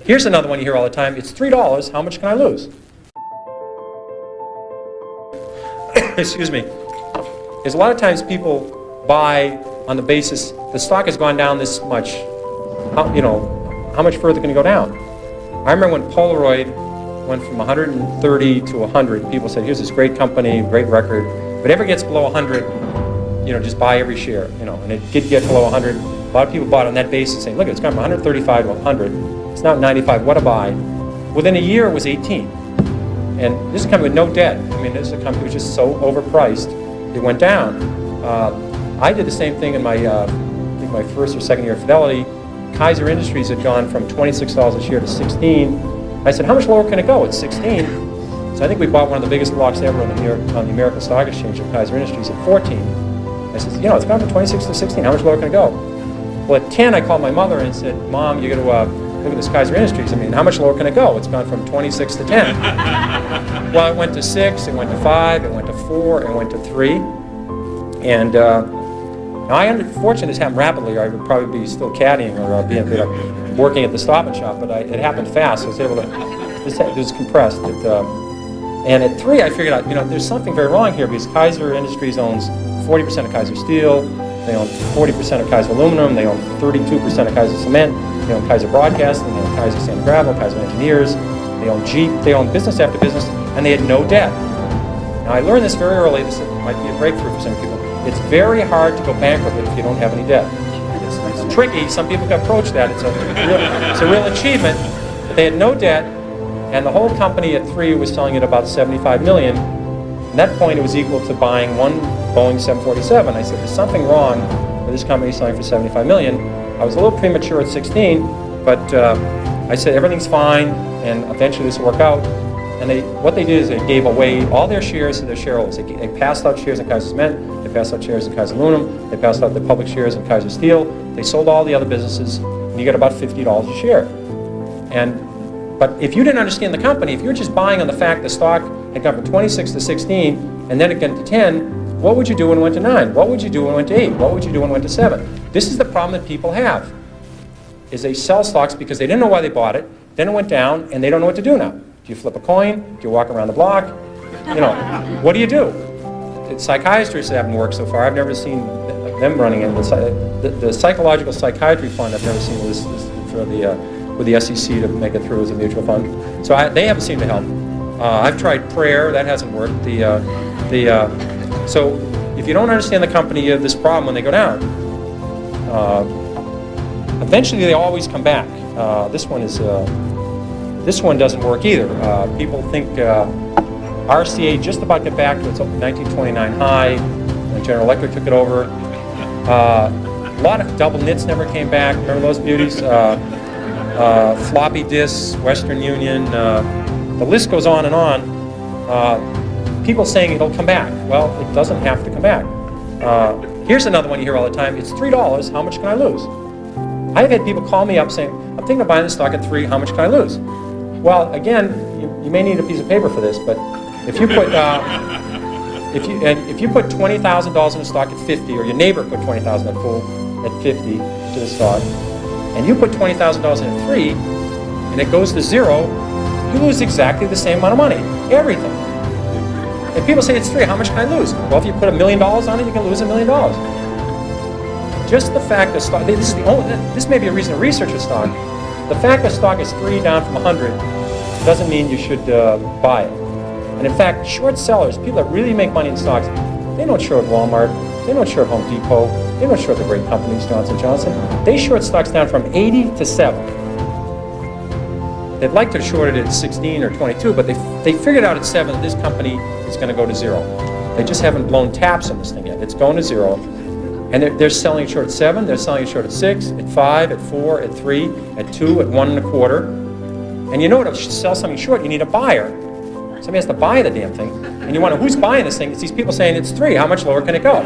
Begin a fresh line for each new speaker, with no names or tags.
Here's another one you hear all the time. It's $3. How much can I lose? Excuse me. There's a lot of times people buy on the basis the stock has gone down this much. How much further can it go down? I remember when Polaroid went from 130 to 100. People said, "Here's this great company, great record. If it ever gets below 100, just buy every share." And it did get below 100. A lot of people bought on that basis, saying, "Look, it's gone from 135 to 100. It's now 95. What a buy!" Within a year, it was 18. And this is a company with no debt. This is a company which is just so overpriced, it went down. I did the same thing in my, I think my first or second year at Fidelity. Kaiser Industries had gone from $26 a share to 16. I said, "How much lower can it go?" It's 16. So I think we bought one of the biggest blocks ever on the American Stock Exchange of Kaiser Industries at 14. I said, it's gone from 26 to 16. How much lower can it go? Well, at 10, I called my mother and said, "Mom, you got to look at this Kaiser Industries. How much lower can it go? It's gone from 26 to 10. Well, it went to 6, it went to 5, it went to 4, it went to 3. And now, unfortunately, this happened rapidly, or I would probably be still caddying or working at the Stop and Shop, but it happened fast. So I was able to, it was compressed. And at 3, I figured out, there's something very wrong here, because Kaiser Industries owns 40% of Kaiser Steel, they own 40% of Kaiser Aluminum, they own 32% of Kaiser Cement, they own Kaiser Broadcasting, they own Kaiser Sand and Gravel, Kaiser Engineers, they own Jeep, they own business after business, and they had no debt. Now, I learned this very early. This might be a breakthrough for some people. It's very hard to go bankrupt if you don't have any debt. It's tricky. Some people can approach that. It's a real achievement. But they had no debt, and the whole company at 3 was selling at about $75 million. At that point, it was equal to buying one Boeing 747. I said, "There's something wrong with this company selling for $75 million. I was a little premature at 16, but I said, "Everything's fine, and eventually this will work out." And what they did is they gave away all their shares to their shareholders. They passed out shares in Kaiser Cement, they passed out shares in Kaiser Aluminum, they passed out the public shares in Kaiser Steel, they sold all the other businesses, and you get about $50 a share. But if you didn't understand the company, if you're just buying on the fact the stock had gone from 26 to 16, and then it got to 10, what would you do when it went to 9? What would you do when it went to 8? What would you do when it went to 7? This is the problem that people have, is they sell stocks because they didn't know why they bought it, then it went down, and they don't know what to do now. Do you flip a coin? Do you walk around the block? What do you do? Psychiatrists haven't worked so far. I've never seen them running in. The psychological psychiatry fund, I've never seen this for with the SEC to make it through as a mutual fund. So they haven't seemed to help. I've tried prayer. That hasn't worked. So if you don't understand the company, you have this problem when they go down. Eventually, they always come back. This one doesn't work either. People think RCA just about got back to its 1929 high when General Electric took it over. A lot of double nits never came back. Remember those beauties? Floppy disks, Western Union. The list goes on and on. People saying it'll come back. Well, it doesn't have to come back. Here's another one you hear all the time. It's $3. How much can I lose? I've had people call me up saying, "I'm thinking of buying this stock at 3. How much can I lose?" Well, again, you may need a piece of paper for this, but if you put if you put $20,000 in a stock at 50, or your neighbor put $20,000 at 50 to the stock, and you put $20,000 in at 3, and it goes to 0, you lose exactly the same amount of money, everything. And people say it's 3. How much can I lose? Well, if you put $1 million on it, you can lose $1 million. Just the fact that stock, this may be a reason to research a stock. The fact that stock is 3 down from 100 doesn't mean you should buy it. And in fact, short sellers, people that really make money in stocks, they don't short Walmart, they don't short Home Depot, they don't short the great companies, Johnson & Johnson. They short stocks down from 80 to 7. They'd like to short it at 16 or 22, but they figured out at 7 that this company is going to go to 0. They just haven't blown taps on this thing yet. It's going to 0. And they're selling it short at 7, they're selling it short at 6, at 5, at 4, at 3, at 2, at 1 1/4. And to sell something short, you need a buyer. Somebody has to buy the damn thing. And you wonder, who's buying this thing? It's these people saying it's 3. How much lower can it go?